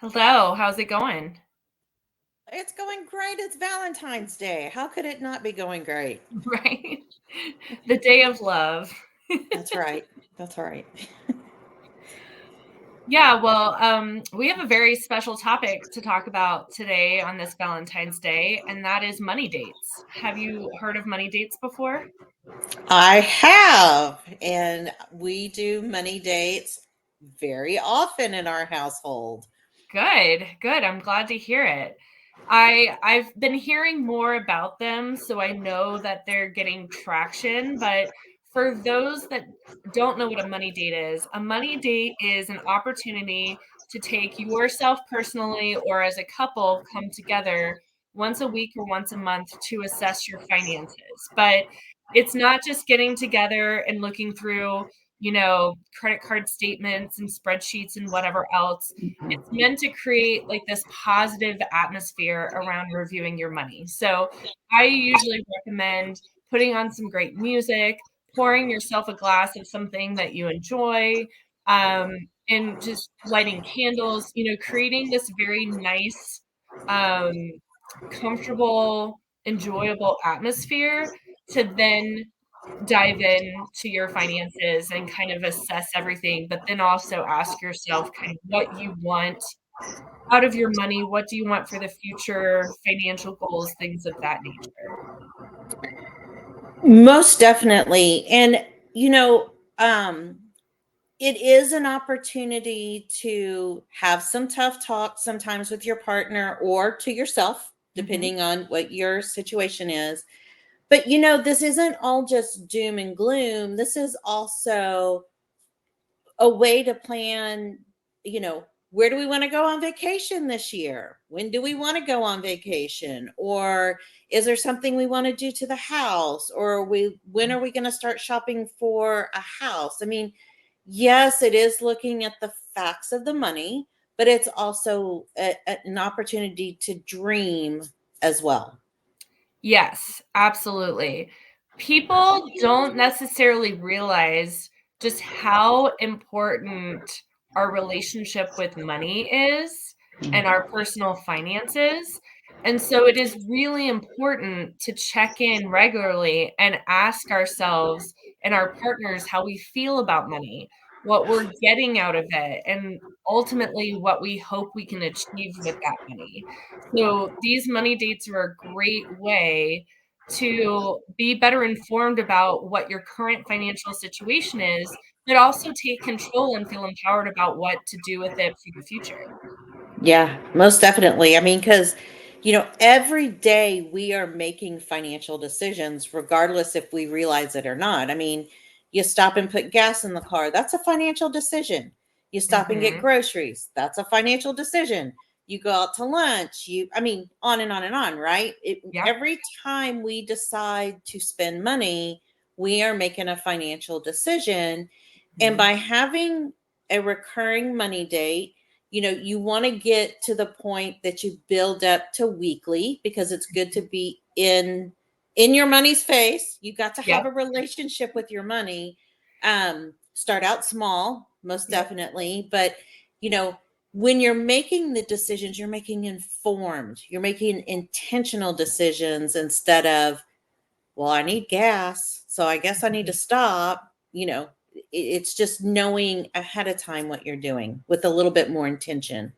Hello, how's it going? It's going great. It's Valentine's Day. How could it not be going great? Right? The day of love. That's right. That's right. Yeah, well, we have a very special topic to talk about today on this Valentine's Day, and that is money dates. Have you heard of money dates before? I have, and we do money dates very often in our household. Good, good. I'm glad to hear it. I've been hearing more about them, so I know that they're getting traction, but for those that don't know what a money date is, a money date is an opportunity to take yourself personally or as a couple come together once a week or once a month to assess your finances. But it's not just getting together and looking through, credit card statements and spreadsheets and whatever else. It's meant to create like this positive atmosphere around reviewing your money. So I usually recommend putting on some great music, pouring yourself a glass of something that you enjoy, um, and just lighting candles, creating this very nice, um, comfortable, enjoyable atmosphere to then dive in to your finances and kind of assess everything, but then also ask yourself kind of what you want out of your money. What do you want for the future, financial goals, things of that nature. Most definitely. And, you know, um, it is an opportunity to have some tough talk sometimes with your partner or to yourself, Mhm. depending on what your situation is. But, this isn't all just doom and gloom. This is also a way to plan, you know, where do we want to go on vacation this year? When do we want to go on vacation? Or is there something we want to do to the house? Or when are we going to start shopping for a house? I mean, yes, it is looking at the facts of the money, but it's also an opportunity to dream as well. Yes, absolutely. People don't necessarily realize just how important our relationship with money is and our personal finances. And so it is really important to check in regularly and ask ourselves and our partners how we feel about money, what we're getting out of it, and ultimately what we hope we can achieve with that money. So these money dates are a great way to be better informed about what your current financial situation is, but also take control and feel empowered about what to do with it for the future. Yeah, most definitely. I mean, because, every day we are making financial decisions, regardless if we realize it or not. I mean, you stop and put gas in the car, that's a financial decision. You stop and get Mhm. groceries, that's a financial decision. You go out to lunch, I mean, on and on and on, right? Yeah. Every time we decide to spend money, we are making a financial decision. And Mhm. by having a recurring money date, you want to get to the point that you build up to weekly, because it's good to be in your money's face. You got to have Yep. a relationship with your money. Start out small, most Yep. definitely, but you know when you're making the decisions, you're making informed, you're making intentional decisions, instead of, well, I need gas, so I guess I need to Mhm. stop. It's just knowing ahead of time what you're doing with a little bit more intention.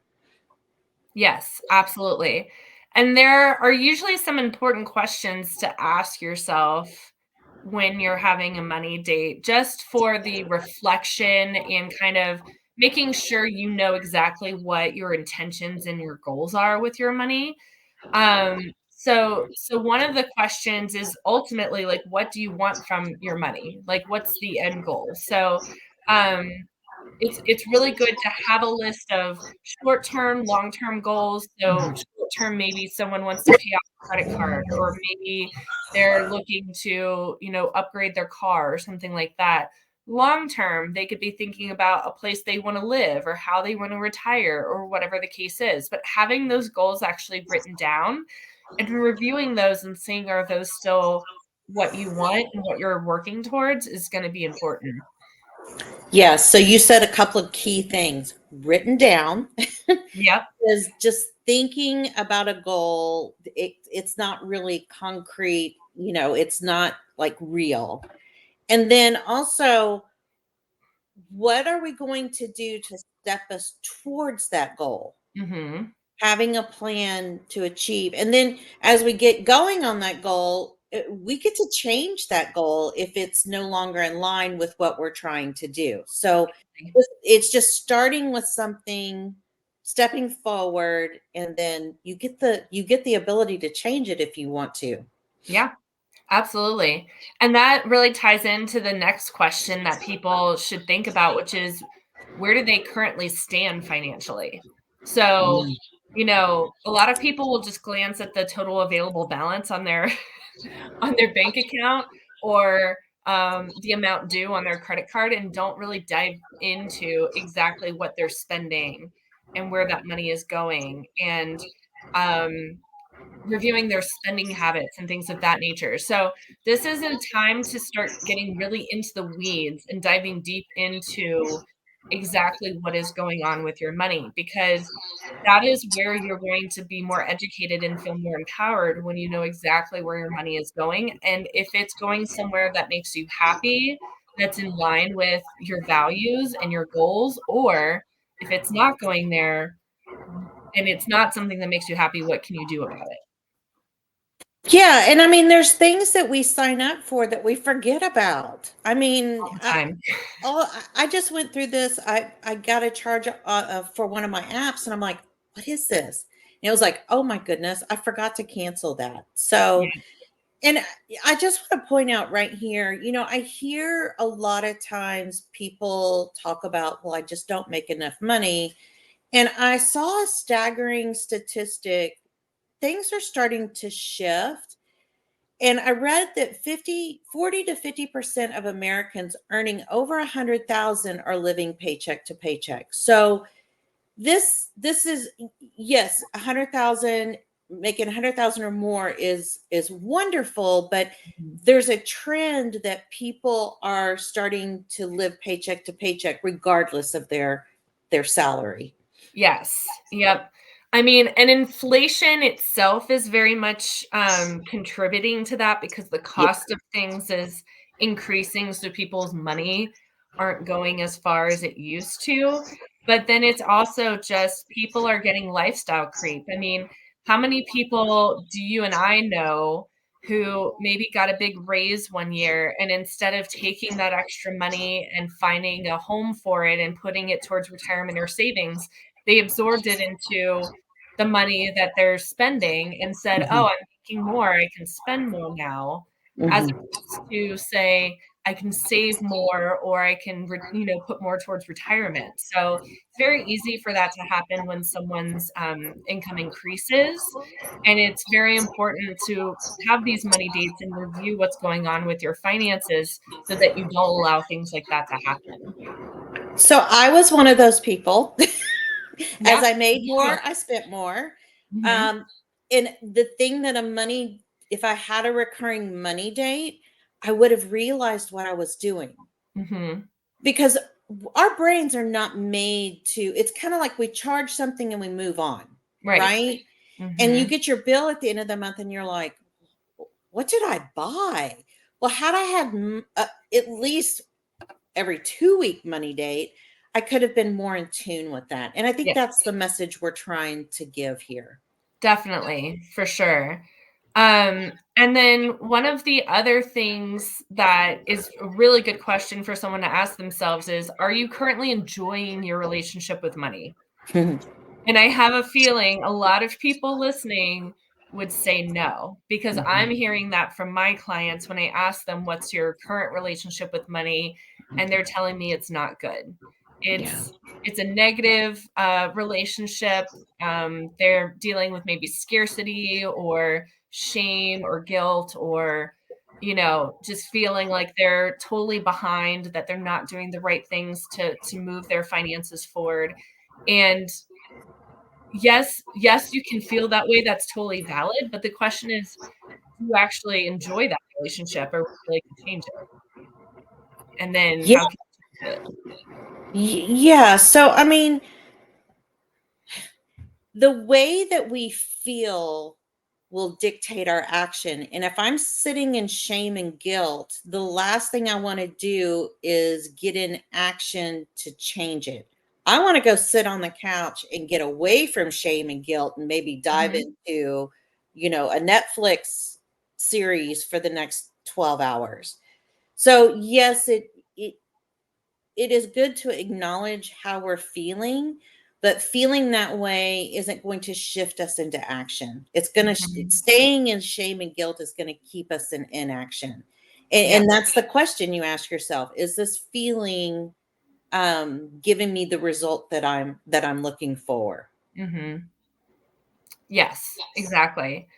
Yes, absolutely. And there are usually some important questions to ask yourself when you're having a money date, just for the reflection and kind of making sure you know exactly what your intentions and your goals are with your money. So one of the questions is ultimately like, what do you want from your money? Like, what's the end goal? So, um, it's really good to have a list of short-term, long-term goals. So short-term, maybe someone wants to pay off a credit card, or maybe they're looking to, upgrade their car or something like that. Long-term, they could be thinking about a place they want to live or how they want to retire or whatever the case is. But having those goals actually written down and reviewing those and seeing, are those still what you want and what you're working towards, is going to be important. Yeah, so you said a couple of key things written down Yep. is just thinking about a goal. It's not really concrete, it's not like real. And then also, what are we going to do to step us towards that goal? Mhm. Having a plan to achieve. And then as we get going on that goal, we get to change that goal if it's no longer in line with what we're trying to do. So it's just starting with something, stepping forward, and then you get the ability to change it if you want to. Yeah. Absolutely. And that really ties into the next question that people should think about, which is where do they currently stand financially? So, Mm. a lot of people will just glance at the total available balance on their on their bank account or the amount due on their credit card and don't really dive into exactly what they're spending and where that money is going. And um, reviewing their spending habits and things of that nature. So this is a time to start getting really into the weeds and diving deep into exactly what is going on with your money because that is where you're going to be more educated and feel more empowered when you know exactly where your money is going. And if it's going somewhere that makes you happy, that's in line with your values and your goals, or if it's not going there and it's not something that makes you happy, what can you do about it Yeah, and I mean, there's things that we sign up for that we forget about. I mean, all the time? I just went through this. I got a charge for one of my apps, and I'm like, "What is this?" And it was like, "Oh my goodness, I forgot to cancel that." So, and I just want to point out right here, I hear a lot of times people talk about, "Well, I just don't make enough money," and I saw a staggering statistic. Things are starting to shift, and I read that 40 to 50% of Americans earning over 100,000 are living paycheck to paycheck. So this is, yes, 100,000, making 100,000 or more is wonderful, but Mhm. there's a trend that people are starting to live paycheck to paycheck regardless of their salary. Yes. Yep. I mean, and inflation itself is very much contributing to that because the Yeah. cost of things is increasing, so people's money aren't going as far as it used to. But then it's also just people are getting lifestyle creep. I mean, how many people do you and I know who maybe got a big raise one year and instead of taking that extra money and finding a home for it and putting it towards retirement or savings, they absorbed it into the money that they're spending and said, "Oh, Mhm. I'm making more, I can spend more now," as Mhm. opposed to say, "I can save more or I can put more towards retirement." So, it's very easy for that to happen when someone's, income increases, and it's very important to have these money dates and review what's going on with your finances so that you don't allow things like that to happen. So I was one of those people. As Yeah, I made me too. more, I spent more. Mhm, Um, and the thing that if I had a recurring money date, I would have realized what I was doing, mhm. because our brains are not made to, it's kind of like we charge something and we move on, Right. right? And you Mhm. get your bill at the end of the month and you're like, what did I buy? Well, had I had at least every 2-week money date, I could have been more in tune with that. And I think Yeah, that's the message we're trying to give here. definitely, for sure. And then one of the other things that is a really good question for someone to ask themselves is, are you currently enjoying your relationship with money? And I have a feeling a lot of people listening would say no, because I'm Mhm. hearing that from my clients when I ask them, "What's your current relationship with money?" And they're telling me it's not good. Yeah. It's a negative relationship. They're dealing with maybe scarcity or shame or guilt or just feeling like they're totally behind, that they're not doing the right things to move their finances forward. And yes, you can feel that way, that's totally valid, but the question is, do you actually enjoy that relationship or would you like to change it? And then Yeah. how can you Yeah. So, I mean, the way that we feel will dictate our action. And if I'm sitting in shame and guilt, the last thing I want to do is get in action to change it. I want to go sit on the couch and get away from shame and guilt and maybe dive Mhm, into, a Netflix series for the next 12 hours. So, yes, it it is good to acknowledge how we're feeling, but feeling that way isn't going to shift us into action. It's going to mhm. staying in shame and guilt is going to keep us in inaction. And, Yeah, and that's the question you ask yourself: is this feeling giving me the result that I'm looking for? mhm. Yes, exactly.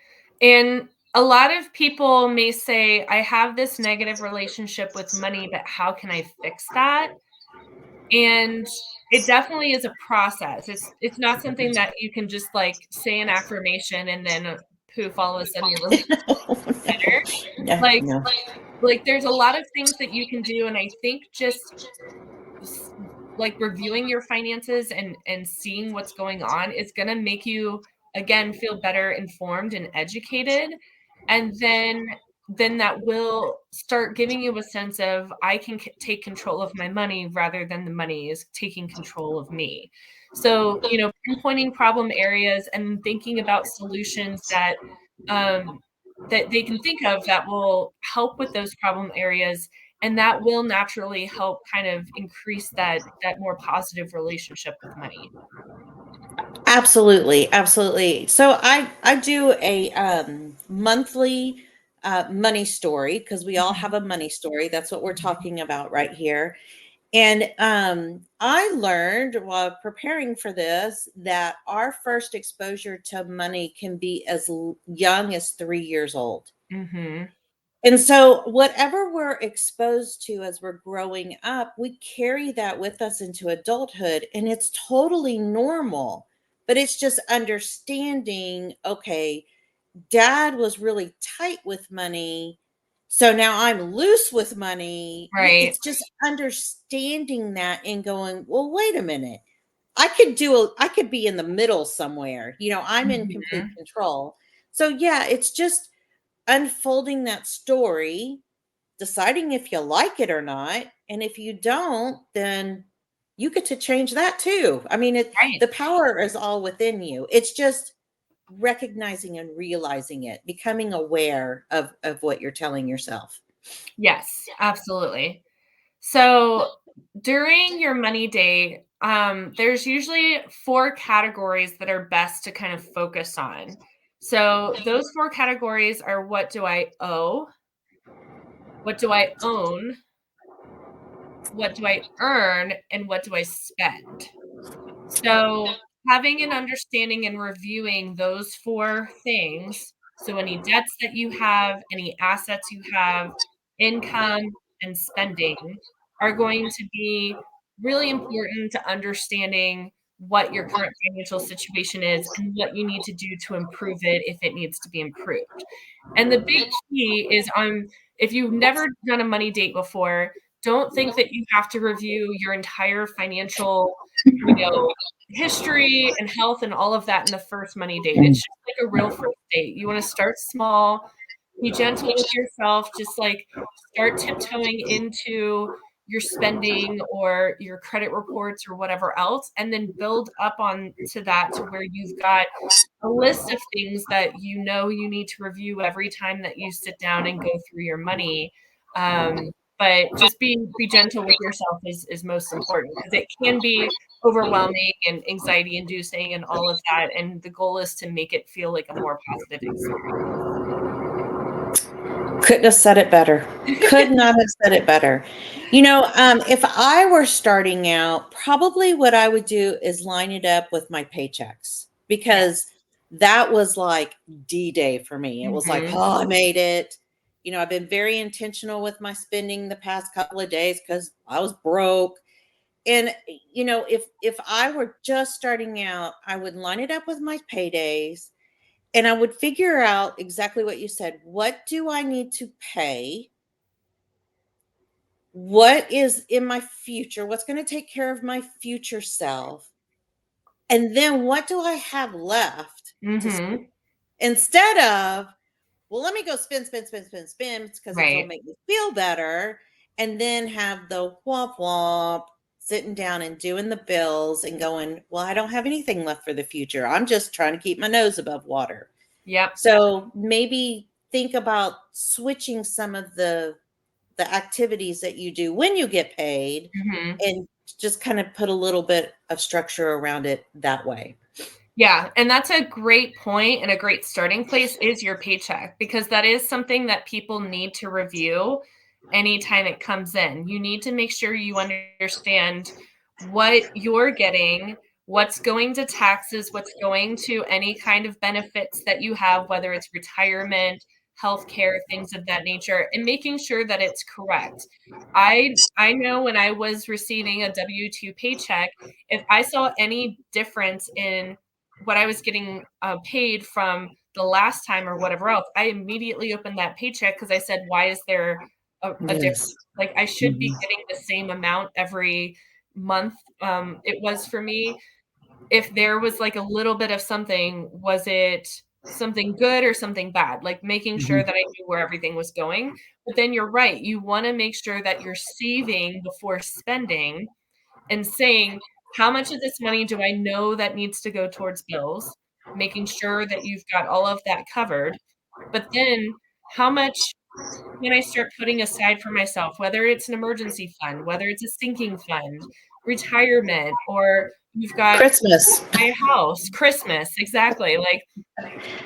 And a lot of people may say, "I have this negative relationship with money, but how can I fix that?" And it definitely is a process. It's not something that you can just, like, say an affirmation and then, poof, all of a sudden your relationship better. No, Like no. there's a lot of things that you can do, and I think just s like, reviewing your finances and seeing what's going on is gonna make you, again, feel better informed and educated, and then that will start giving you a sense of, "I can c take control of my money rather than the money is taking control of me." So, pinpointing problem areas and thinking about solutions um, that they can think of that will help with those problem areas, and that will naturally help kind of increase that more positive relationship with money. Absolutely, absolutely. So I do a monthly money story because we all have Mhm, a money story. That's what we're mhm, talking about right here. And I learned while preparing for this that our first exposure to money can be as young as 3 years old. mhm. And so, whatever we're exposed to as we're growing up, we carry that with us into adulthood, and it's totally normal. But it's just understanding, okay, dad was really tight with money. So now I'm loose with money. Right. It's just understanding that and going, well, wait a minute. I could be in the middle somewhere. I'm in complete Mhm. control. So yeah, it's just unfolding that story, deciding if you like it or not, and if you don't, then you get to change that too. I mean, Right. the power is all within you. It's just recognizing and realizing it, becoming aware of what you're telling yourself. Yes, absolutely. So, during your money day, there's usually 4 categories that are best to kind of focus on. So, those 4 categories are: what do I owe? What do I own? What do I earn? And what do I spend? So, having an understanding and reviewing those 4 things, so any debts that you have, any assets you have, income, and spending are going to be really important to understanding what your current financial situation is and what you need to do to improve it if it needs to be improved. And the big key is if you've never done a money date before, don't think that you have to review your entire financial, you know, history and health and all of that in the first money date. It's just like a real first date. You wanna start small, be gentle with yourself, just, like, start tiptoeing into your spending or your credit reports or whatever else, and then build up on to that to where you've got a list of things that you need to review every time that you sit down and go through your money. But just be gentle with yourself is most important because it can be overwhelming and anxiety inducing and all of that. And the goal is to make it feel like a more positive experience. Couldn't have said it better. Could not have said it better. If I were starting out, probably what I would do is line it up with my paychecks Yeah. because that was like D-Day for me. It was like, Mhm. oh, I made it. I've been very intentional with my spending the past couple of days because I was broke. And if I were just starting out, I would line it up with my paydays and I would figure out exactly what you said. What do I need to pay? what is in my future? What's going to take care of my future self? And then what do I have left to spend? Mhm. Instead of, well, let me go spend because it'll Right. make me feel better. And then have the womp womp sitting down and doing the bills and going, well, I don't have anything left for the future. I'm just trying to keep my nose above water. Yep. So maybe think about switching some of the activities that you do when you get paid Mhm. and just kind of put a little bit of structure around it that way. Yeah, and that's a great point and a great starting place is your paycheck because that is something that people need to review anytime it comes in. You need to make sure you understand what you're getting, what's going to taxes, what's going to any kind of benefits that you have, whether it's retirement, healthcare, things of that nature, and making sure that it's correct. I know when I was receiving a W-2 paycheck, if I saw any difference in what I was getting paid from the last time or whatever else, I immediately opened that paycheck because I said, why is there a difference? Yes. Like I should be Mhm. getting the same amount every month. It was for me. If there was like a little bit of something, was it something good or something bad? Like making sure Mhm. that I knew where everything was going. But then you're right. You want to make sure that you're saving before spending and saying, "How much of this money do I know that needs to go towards bills?" Making sure that you've got all of that covered. But then how much can I start putting aside for myself, whether it's an emergency fund, whether it's a sinking fund, retirement, or you've got Christmas. buy a house, Christmas, exactly. Like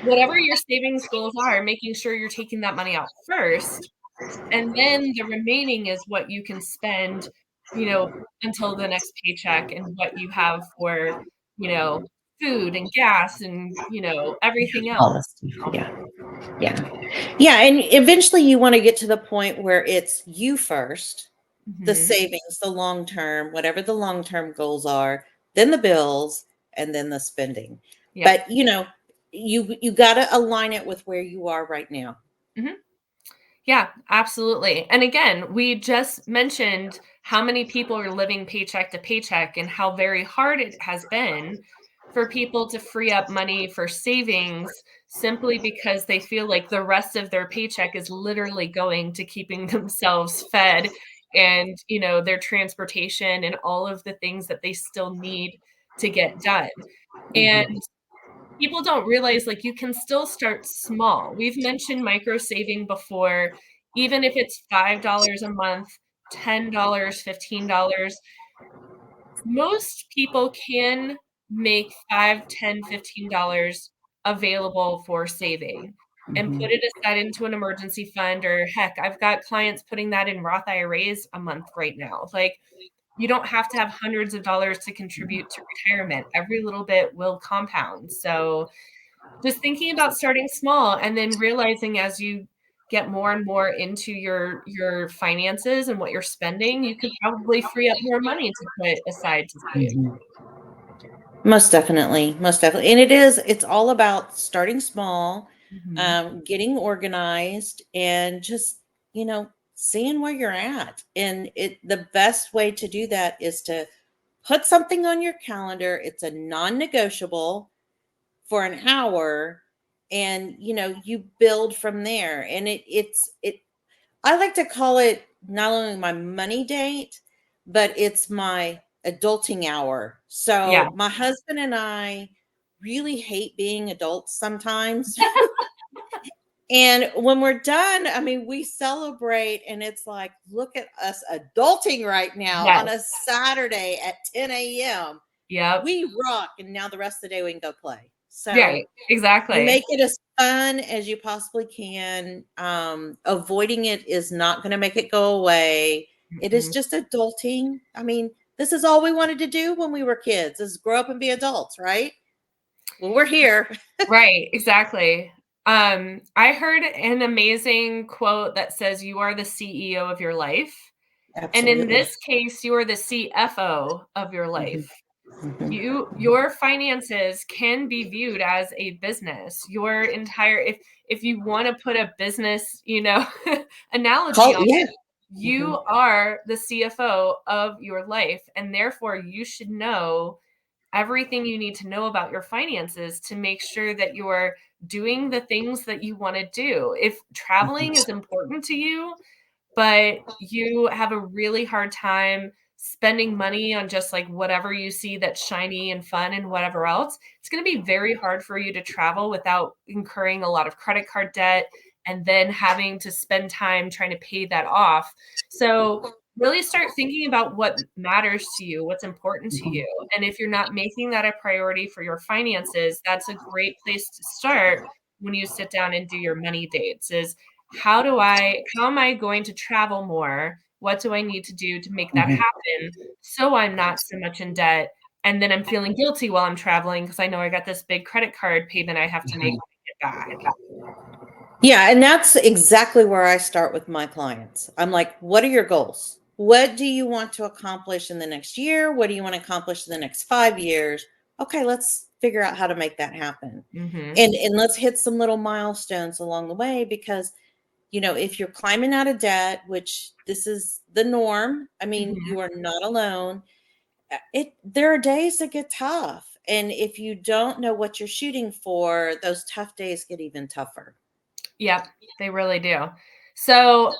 whatever your savings goals are, making sure you're taking that money out first and then the remaining is what you can spend, until the next paycheck and what you have for, you know, food and gas and, everything All else. this stuff. Yeah. Yeah. Yeah. And eventually you want to get to the point where it's you first, the Mhm. savings, the long term, whatever the long term goals are, then the bills, and then the spending. Yep. But you got to align it with where you are right now. Mhm. Yeah, absolutely. And again, we just mentioned how many people are living paycheck to paycheck and how very hard it has been for people to free up money for savings simply because they feel like the rest of their paycheck is literally going to keeping themselves fed and, their transportation and all of the things that they still need to get done. And Mhm. people don't realize, like, you can still start small. We've mentioned micro saving before, even if it's $5 a month, $10, $15. Most people can make 5, 10, $15 available for saving and put Mhm. it aside into an emergency fund, or heck, I've got clients putting that in Roth IRAs a month right now. Like, you don't have to have hundreds of dollars to contribute to retirement. Every little bit will compound. So, just thinking about starting small and then realizing as you get more and more into your finances and what you're spending, you could probably free up more money to put aside to save. Mhm. Most definitely, most definitely. And it's all about starting small, Mhm. getting organized and just, seeing where you're at. And the best way to do that is to put something on your calendar. It's a non-negotiable for an hour and you build from there. And it I like to call it not only my money date, but it's my adulting hour. Yeah. So my husband and I really hate being adults sometimes. And when we're done, I mean, we celebrate and it's like, look at us adulting right now on a Yes. Saturday at 10 a.m. Yep. We rock. And now the rest of the day we can go play. So Right. you Exactly. make it as fun as you possibly can. Avoiding it is not going to make it go away. It is Mhm. just adulting. I mean, this is all we wanted to do when we were kids is grow up and be adults, right? Well, we're here. Right, exactly. I heard an amazing quote that says, "You are the CEO of your life." And in Absolutely. this case, you are the CFO of your Mhm, life. mhm, Your finances can be viewed as a business. Your entire if you wanna put a business, analogy on yeah. it, You are the CFO of your life, and therefore you should know everything you need to know about your finances to make sure that you're doing the things that you want to do. If traveling is important to you, but you have a really hard time spending money on just like whatever you see that's shiny and fun and whatever else, it's going to be very hard for you to travel without incurring a lot of credit card debt and then having to spend time trying to pay that off. So, really start thinking about what matters to you, what's important to you. And if you're not making that a priority for your finances, that's a great place to start when you sit down and do your money dates is how am I going to travel more? What do I need to do to make that happen so I'm not so much in debt? And then I'm feeling guilty while I'm traveling because I know I got this big credit card payment I have to make when I get back. Yeah, and that's exactly where I start with my clients. I'm like, what are your goals? What do you want to accomplish in the next year? What do you want to accomplish in the next 5 years? Okay, let's figure out how to make that happen. Mhm. And let's hit some little milestones along the way because if you're climbing out of debt, which this is the norm, I mean, Mhm. you are not alone. There are days that get tough. And if you don't know what you're shooting for, those tough days get even tougher. Yep, they really do. So,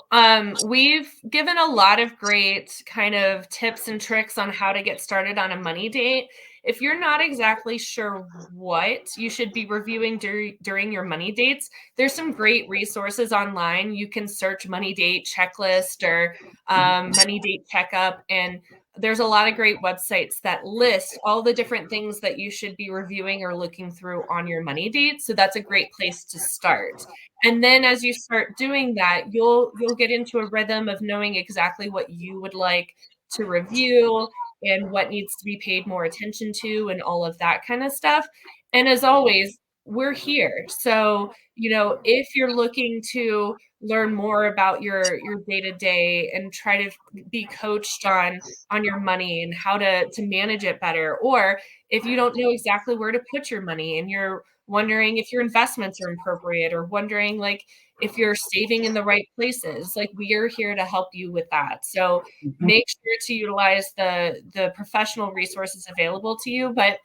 we've given a lot of great kind of tips and tricks on how to get started on a money date. If you're not exactly sure what you should be reviewing during your money dates, there's some great resources online. You can search money date checklist or money date checkup, and there's a lot of great websites that list all the different things that you should be reviewing or looking through on your money date. So that's a great place to start. And then as you start doing that, you'll get into a rhythm of knowing exactly what you would like to review and what needs to be paid more attention to and all of that kind of stuff. And as always, we're here. So, if you're looking to learn more about your day-to-day and try to be coached on your money and how to manage it better, or if you don't know exactly where to put your money and you're wondering if your investments are appropriate or wondering like if you're saving in the right places, like we are here to help you with that. So make sure to utilize the professional resources available to you, but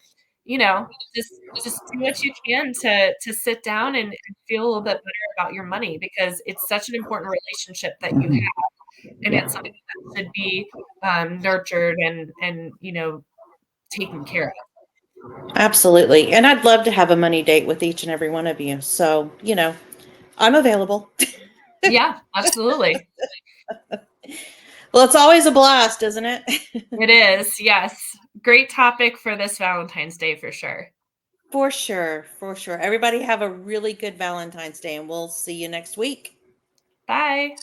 you know just do what you can to sit down and feel a little bit better about your money because it's such an important relationship that you have and Yeah, it's something that should be nurtured and taken care of. absolutely. And I'd love to have a money date with each and every one of you. So, I'm available. Yeah, absolutely. Well, it's always a blast, isn't it? It is, yes. Great topic for this Valentine's Day for sure. For sure. For sure. Everybody have a really good Valentine's Day, and we'll see you next week. Bye.